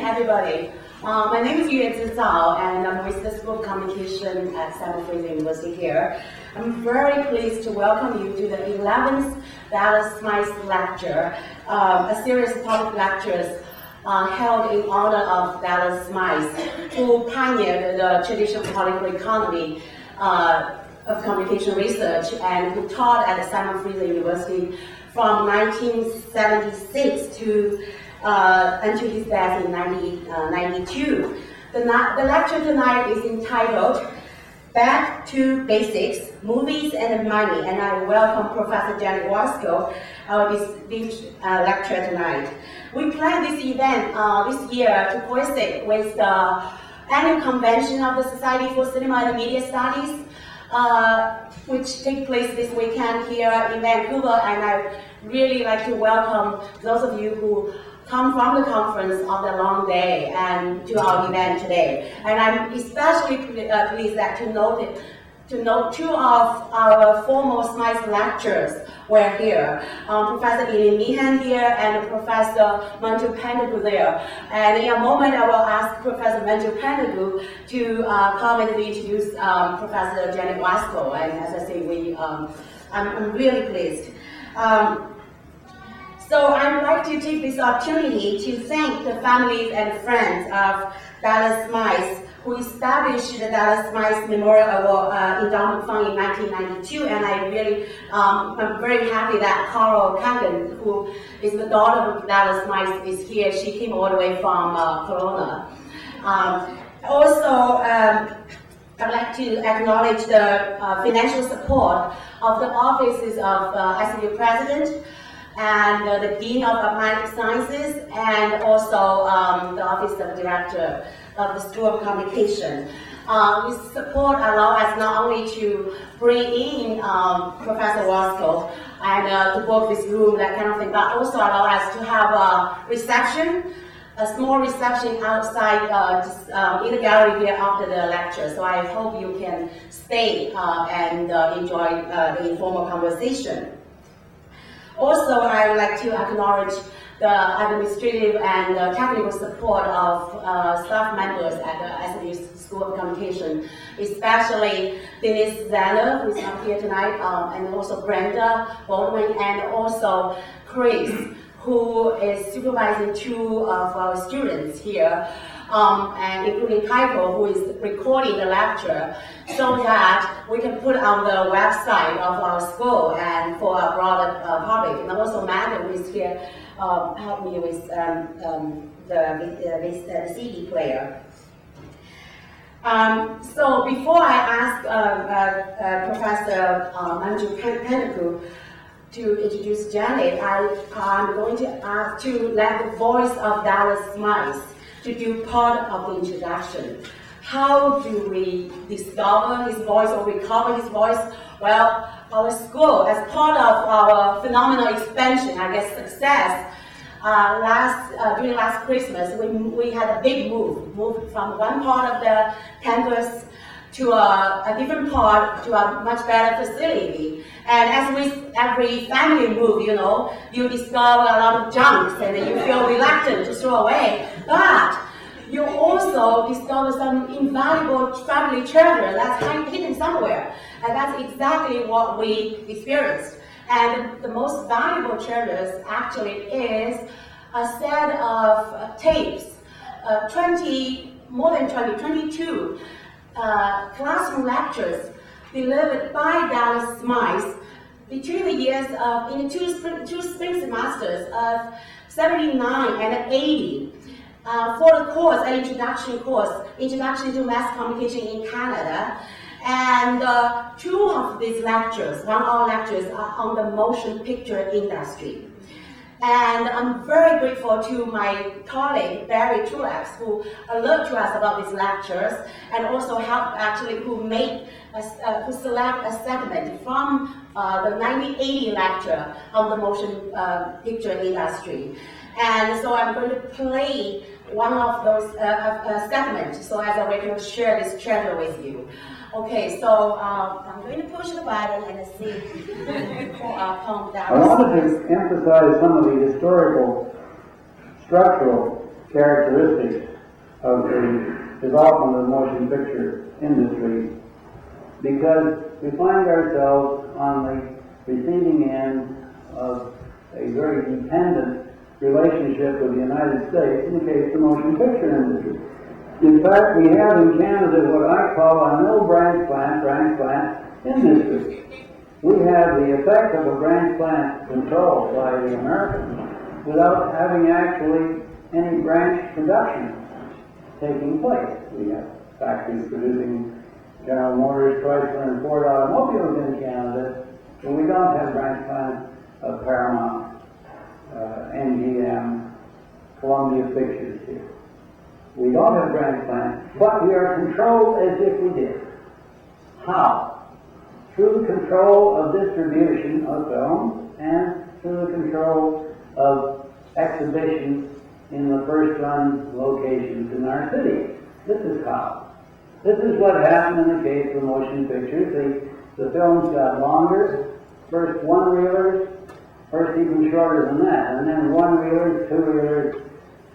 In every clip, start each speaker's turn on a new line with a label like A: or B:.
A: evening, everybody. My name is Yue Zhao, and I'm with the School of Communication at Smythe University here. I'm very pleased to welcome you to the 11th Dallas Smythe Lecture, a series of public lectures held in honor of Dallas Smythe, who pioneered the traditional political economy of communication research and who taught at Smythe University from 1976 to until his death in 1992. The lecture tonight is entitled Back to Basics, Movies and Money, and I welcome Professor Wasko, our distinguished lecturer tonight. We planned this event this year to coincide with the annual convention of the Society for Cinema and Media Studies, which takes place this weekend here in Vancouver, and I really like to welcome those of you who come from the conference on the long day and to our event today. And I'm especially pleased that to note two of our former Smythe lecturers were here. Professor Eileen Meehan here and Professor Manju Pendagu there. And in a moment I will ask Professor Manju Pendagu to come and introduce Professor Janet Wasko. And as I say, I'm really pleased. So I'd like to take this opportunity to thank the families and friends of Dallas Smythe who established the Dallas Smythe Memorial Award Endowment Fund in 1992, and I'm very happy that Carol Kangan, who is the daughter of Dallas Smythe, is here. She came all the way from Kelowna. Also, I'd like to acknowledge the financial support of the offices of SMU President, and the Dean of Applied Sciences, and also the Office of Director of the School of Communication. This support allows us not only to bring in Professor Wasko and to book this room, that kind of thing, but also allow us to have a reception, a small reception outside in the gallery here after the lecture. So I hope you can stay and enjoy the informal conversation. Also, I would like to acknowledge the administrative and technical support of staff members at the SMU School of Communication, especially Denise Zanner, who is up here tonight, and also Brenda Baldwin, and also Chris, who is supervising two of our students here, and including Tycho, who is recording the lecture, so that we can put on the website of our school and for a broader public. And also Matt, who is here, helped me with the CD player. So before I ask Professor Manju Pendagu to introduce Janet, I'm going to ask to let the voice of Dallas Smythe to do part of the introduction. How do we discover his voice or recover his voice? Well, our school, as part of our phenomenal expansion, I guess success, during last Christmas, we had a big moved from one part of the campus to a different part, to a much better facility. And as with every family move, you discover a lot of junks and you feel reluctant to throw away. But you also discover some invaluable family treasure that's hidden somewhere. And that's exactly what we experienced. And the most valuable treasures actually is a set of tapes, 22 classroom lectures delivered by Dallas Smythe between the years of, in two spring semesters of 79 and 80. For the course, an introduction course, Introduction to Mass Communication in Canada. And two of these lectures, 1 hour lectures, are on the motion picture industry. And I'm very grateful to my colleague, Barry Truex, who alerted to us about these lectures, and also helped who select a segment from the 1980 lecture on the motion picture industry. And so I'm going to play one of those segments, so as a way to share this treasure with you. Okay, so I'm going to push the button and see. Calm down.
B: I wanted to emphasize some of the historical, structural characteristics of the development of the motion picture industry, because we find ourselves on the receiving end of a very dependent relationship with the United States in the case of the motion picture industry. In fact, we have in Canada what I call a no branch plant industry. We have the effect of a branch plant control by the Americans without having actually any branch production taking place. We have factories producing General Motors, Chrysler, and Ford automobiles in Canada, but we don't have branch plants of Paramount, NGM, Columbia Pictures here. We don't have branch plants, but we are controlled as if we did. How? Through the control of distribution of film and through the control of exhibitions in the first-run locations in our cities. This is how. This is what happened in the case of motion pictures. The films got longer, first one-reelers, first even shorter than that, and then one-reelers, two-reelers,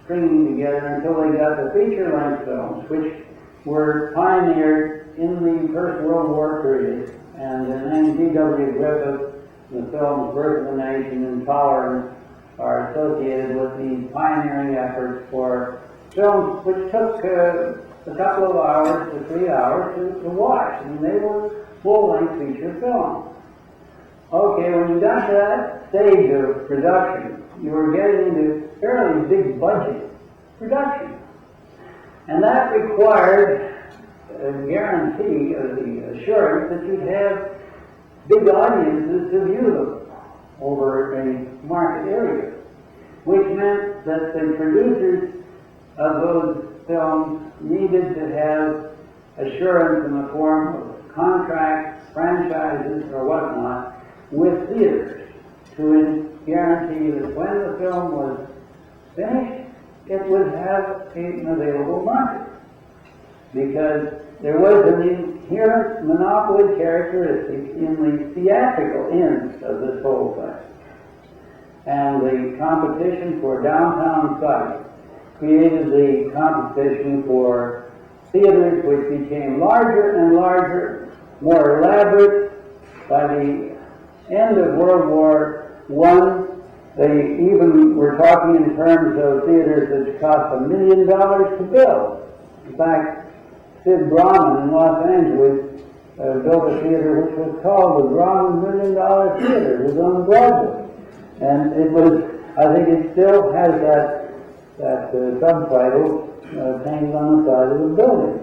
B: stringing together until they got the feature-length films, which were pioneered in the First World War period. And then G.W. Griffith, the films Birth of a Nation and Tolerance are associated with these pioneering efforts for films which took a couple of hours to 3 hours to watch. And they were full-length feature films. Okay, when you got to that stage of production, you were getting into fairly big budget production. And that required a guarantee of the assurance that you'd have big audiences to view them over a market area, which meant that the producers of those films needed to have assurance in the form of contracts, franchises, or whatnot with theaters to guarantee that when the film was finished, it would have an available market. Because there was an inherent monopoly characteristic in the theatrical end of this whole thing. And the competition for downtown sites created the competition for theaters, which became larger and larger, more elaborate. By the end of World War I, they even were talking in terms of theaters that cost $1 million to build. In fact, Sid Brahman in Los Angeles built a theater which was called the Brahman $1 Million Theater. It was on Broadway. And it was, I think it still has that subtitle painted on the side of the building.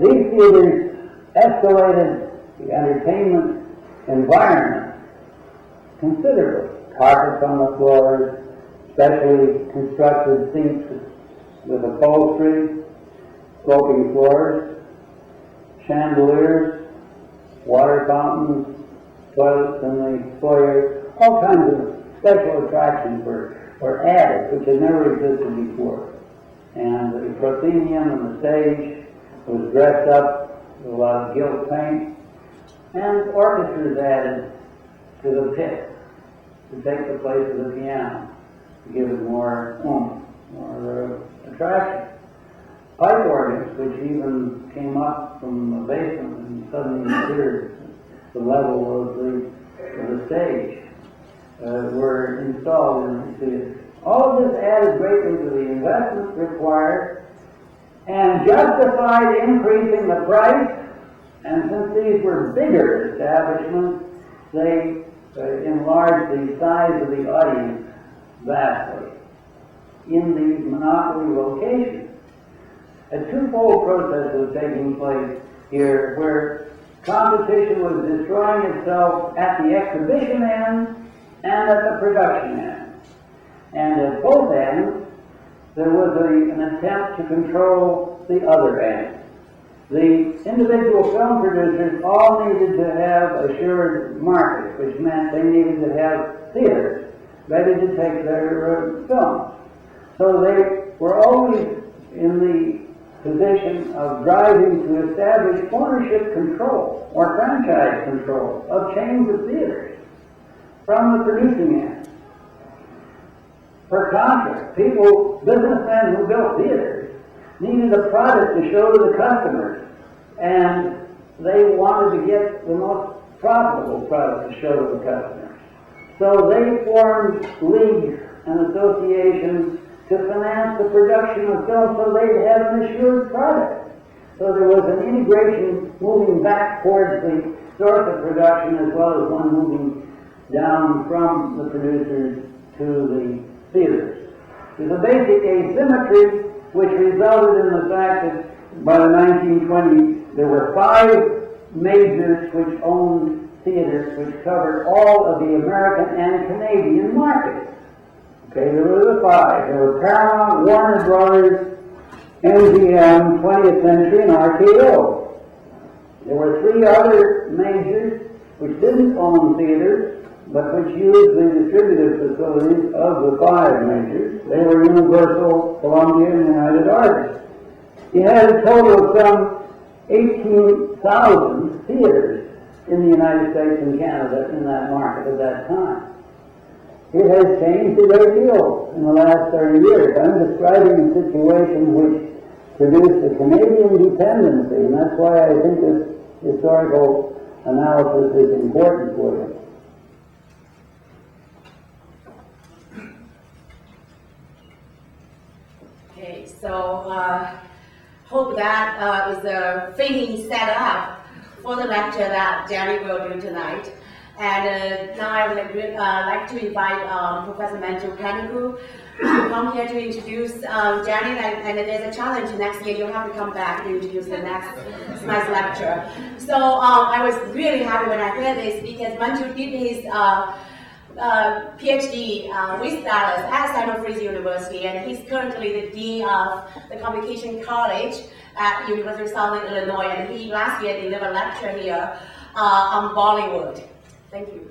B: These theaters escalated the entertainment environment considerably. Carpets on the floors, specially constructed seats with upholstery, sloping floors, chandeliers, water fountains, toilets in the foyer, all kinds of special attractions were added, which had never existed before. And the proscenium and the stage was dressed up with a lot of gilt paint, and orchestras added to the pit to take the place of the piano, to give it more oomph, more attraction. Pipe organs, which even came up from the basement and suddenly appeared at the level of the stage, were installed in the theater. All of this added greatly to the investment required and justified increasing the price. And since these were bigger establishments, they enlarged the size of the audience vastly in these monopoly locations. A twofold process was taking place here, where competition was destroying itself at the exhibition end and at the production end. And at both ends, there was an attempt to control the other end. The individual film producers all needed to have assured markets, which meant they needed to have theaters ready to take their films. So they were always in the position of driving to establish ownership control or franchise control of chains of theaters from the producing end. per contract. People, businessmen who built theaters, needed a product to show to the customers, and they wanted to get the most profitable product to show to the customers. So they formed leagues and associations to finance the production of film so they'd have an assured product. So there was an integration moving back towards the source of production as well as one moving down from the producers to the theaters. There's a basic asymmetry which resulted in the fact that by the 1920s there were 5 majors which owned theaters which covered all of the American and Canadian markets. Okay, there were the 5. There were Paramount, Warner Brothers, MGM, 20th Century, and RKO. There were 3 other majors which didn't own theaters, but which used the distributive facilities of the 5 majors. They were Universal, Columbia, and United Artists. You had a total of some 18,000 theaters in the United States and Canada in that market at that time. It has changed a great deal in the last 30 years. I'm describing a situation which produced a Canadian dependency, and that's why I think this historical analysis is important for you.
A: Okay, so hope that is a fitting setup for the lecture that Danny will do tonight. And now I would like to invite Professor Manju Kaniku to come here to introduce Danny, and there's a challenge next year. You'll have to come back to introduce the next Smythe lecture. So I was really happy when I heard this because Manju did his PhD with Dallas at San Francisco University, and he's currently the Dean of the Communication College at University of Southern Illinois, and he last year delivered a lecture here on Bollywood. Thank you.